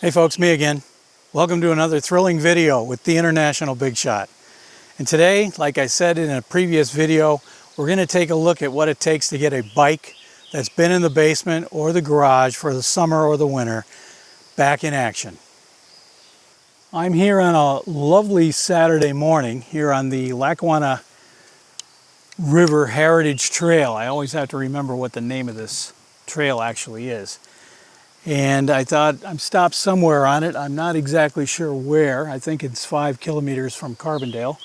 Hey folks, me again. Welcome to another thrilling video with the International Bigshot. And today, like I said in a previous video, we're going to take a look at what it takes to get a bike that's been in the basement or the garage for the summer or the winter back in action. I'm here on a lovely Saturday morning here on the Lackawanna River Heritage Trail. I always have to remember what the name of this trail actually is. And I thought I'm stopped somewhere on it. I'm not exactly sure where. I think it's 5 kilometers from Carbondale.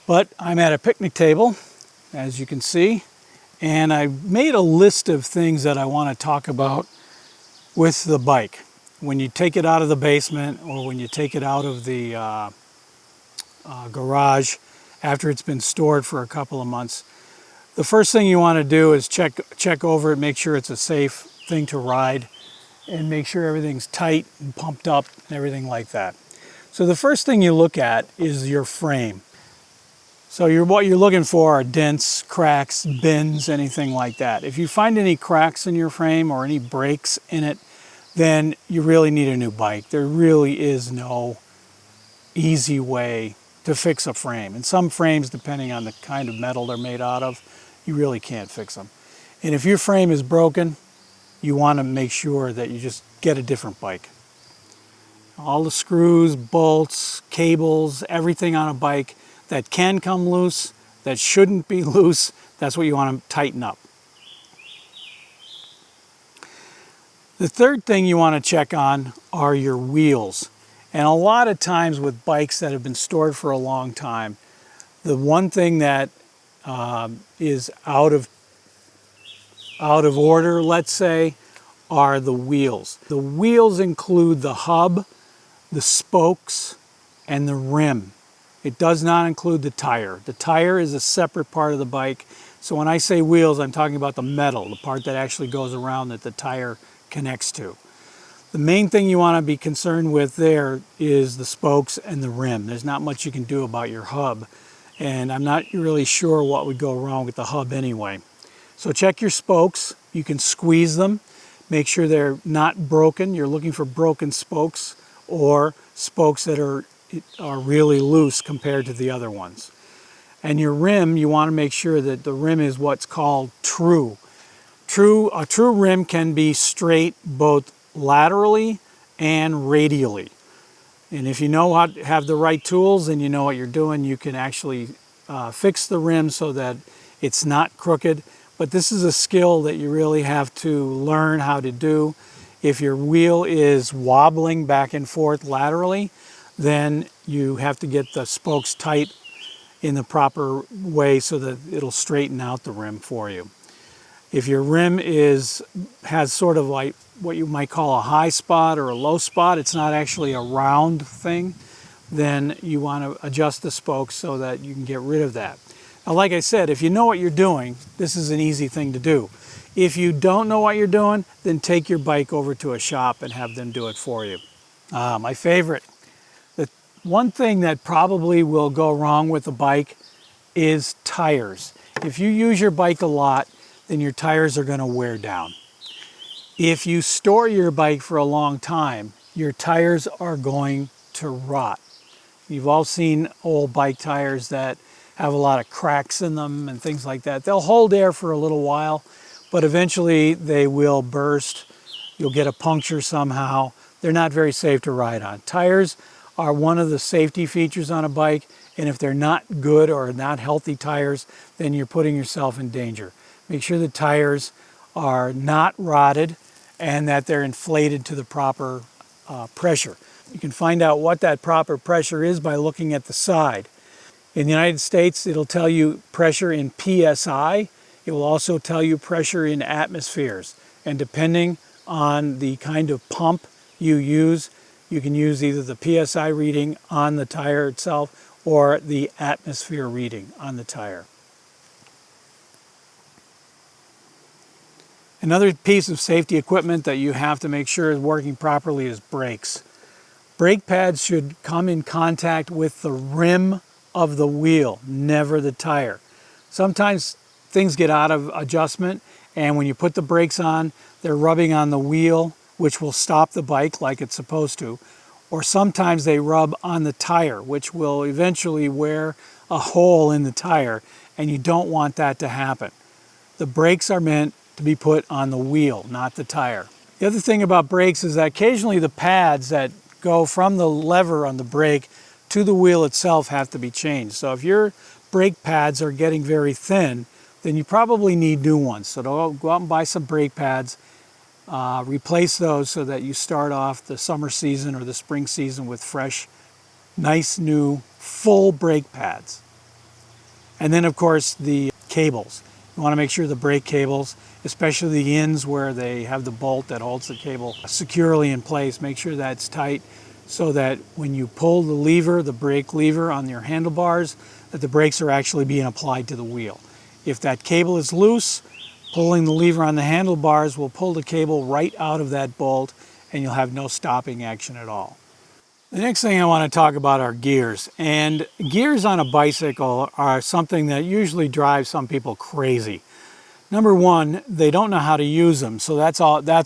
But I'm at a picnic table, as you can see, and I made a list of things that I want to talk about with the bike. When you take it out of the basement or when you take it out of the garage after it's been stored for a couple of months, the first thing you want to do is check over it, make sure it's a safe thing to ride, and make sure everything's tight and pumped up and everything like that. So the first thing you look at is your frame. So what you're looking for are dents, cracks, bends, anything like that. If you find any cracks in your frame or any breaks in it, then you really need a new bike. There really is no easy way to fix a frame. And some frames, depending on the kind of metal they're made out of, you really can't fix them. And if your frame is broken, you want to make sure that you just get a different bike. All the screws, bolts, cables, everything on a bike that can come loose, that shouldn't be loose, that's what you want to tighten up. The third thing you want to check on are your wheels. And a lot of times with bikes that have been stored for a long time, the one thing that is out of order, let's say, are the wheels. The wheels include the hub, the spokes, and the rim. It does not include the tire. The tire is a separate part of the bike. So when I say wheels, I'm talking about the metal, the part that actually goes around that the tire connects to. The main thing you want to be concerned with there is the spokes and the rim. There's not much you can do about your hub, and I'm not really sure what would go wrong with the hub anyway. So check your spokes. You can squeeze them. Make sure they're not broken. You're looking for broken spokes or spokes that are really loose compared to the other ones. And your rim, you want to make sure that the rim is what's called true. A true rim can be straight both laterally and radially. And if you know how to have the right tools and you know what you're doing, you can actually fix the rim so that it's not crooked. But this is a skill that you really have to learn how to do. If your wheel is wobbling back and forth laterally, then you have to get the spokes tight in the proper way so that it'll straighten out the rim for you. If your rim has sort of like what you might call a high spot or a low spot, it's not actually a round thing, then you want to adjust the spokes so that you can get rid of that. Now, like I said, if you know what you're doing, this is an easy thing to do. If you don't know what you're doing, then take your bike over to a shop and have them do it for you. My favorite. The one thing that probably will go wrong with a bike is tires. If you use your bike a lot, then your tires are going to wear down. If you store your bike for a long time, your tires are going to rot. You've all seen old bike tires that have a lot of cracks in them and things like that. They'll hold air for a little while, but eventually they will burst. You'll get a puncture somehow. They're not very safe to ride on. Tires are one of the safety features on a bike, and if they're not good or not healthy tires, then you're putting yourself in danger. Make sure the tires are not rotted and that they're inflated to the proper pressure. You can find out what that proper pressure is by looking at the side. In the United States, it'll tell you pressure in PSI. It will also tell you pressure in atmospheres. And depending on the kind of pump you use, you can use either the PSI reading on the tire itself or the atmosphere reading on the tire. Another piece of safety equipment that you have to make sure is working properly is brakes. Brake pads should come in contact with the rim of the wheel, never the tire. Sometimes things get out of adjustment, and when you put the brakes on, they're rubbing on the wheel which will stop the bike like it's supposed to, or sometimes they rub on the tire, which will eventually wear a hole in the tire, and you don't want that to happen. The brakes are meant to be put on the wheel, not the tire. The other thing about brakes is that occasionally the pads that go from the lever on the brake to the wheel itself have to be changed. So if your brake pads are getting very thin, then you probably need new ones. So go out and buy some brake pads, replace those so that you start off the summer season or the spring season with fresh, nice new full brake pads. And then of course the cables. You want to make sure the brake cables, especially the ends where they have the bolt that holds the cable securely in place, make sure that's tight so that when you pull the lever, the brake lever on your handlebars, that the brakes are actually being applied to the wheel. If that cable is loose, pulling the lever on the handlebars will pull the cable right out of that bolt and you'll have no stopping action at all. The next thing I want to talk about are gears. And gears on a bicycle are something that usually drives some people crazy. Number one, they don't know how to use them, so that's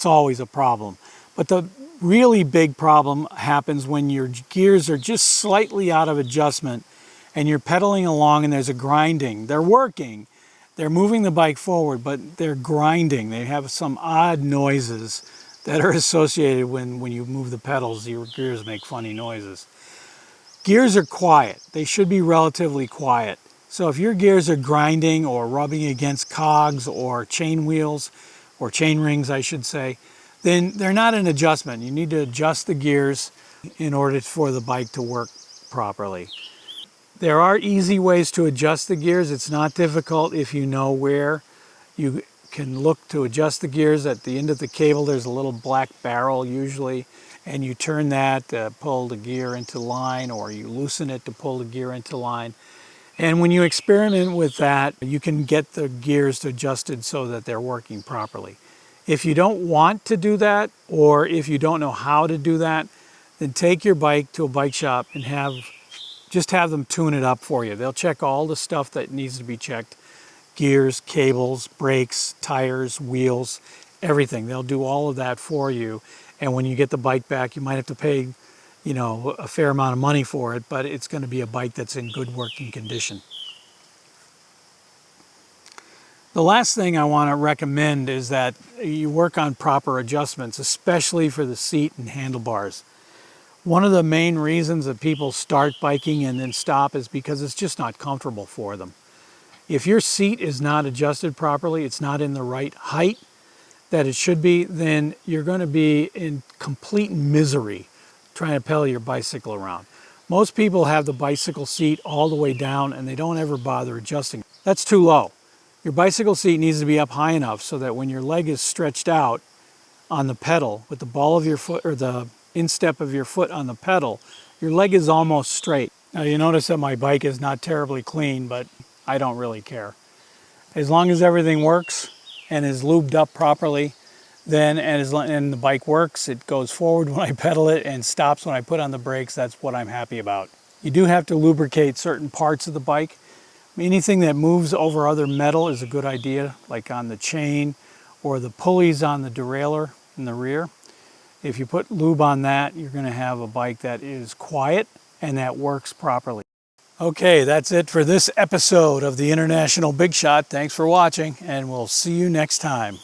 always a problem. But the really big problem happens when your gears are just slightly out of adjustment and you're pedaling along and there's a grinding. They're working, they're moving the bike forward, but they're grinding. They have some odd noises that are associated when you move the pedals. Your gears make funny noises. Gears are quiet. They should be relatively quiet. So if your gears are grinding or rubbing against cogs or chain wheels, or chain rings I should say, then they're not an adjustment. You need to adjust the gears in order for the bike to work properly. There are easy ways to adjust the gears. It's not difficult if you know where. You can look to adjust the gears. At the end of the cable there's a little black barrel usually, and you turn that to pull the gear into line, or you loosen it to pull the gear into line. And when you experiment with that, you can get the gears adjusted so that they're working properly. If you don't want to do that, or if you don't know how to do that, then take your bike to a bike shop and just have them tune it up for you. They'll check all the stuff that needs to be checked. Gears, cables, brakes, tires, wheels, everything. They'll do all of that for you. And when you get the bike back, you might have to pay, a fair amount of money for it, but it's going to be a bike that's in good working condition. The last thing I want to recommend is that you work on proper adjustments, especially for the seat and handlebars. One of the main reasons that people start biking and then stop is because it's just not comfortable for them. If your seat is not adjusted properly, it's not in the right height that it should be, then you're going to be in complete misery trying to pedal your bicycle around. Most people have the bicycle seat all the way down and they don't ever bother adjusting. That's too low. Your bicycle seat needs to be up high enough so that when your leg is stretched out on the pedal with the ball of your foot or the instep of your foot on the pedal, your leg is almost straight. Now you notice that my bike is not terribly clean, but I don't really care. As long as everything works and is lubed up properly, then and the bike works, it goes forward when I pedal it and stops when I put on the brakes, that's what I'm happy about. You do have to lubricate certain parts of the bike. Anything that moves over other metal is a good idea, like on the chain or the pulleys on the derailleur in the rear. If you put lube on that, you're going to have a bike that is quiet and that works properly. Okay, that's it for this episode of the International Bigshot. Thanks for watching, and we'll see you next time.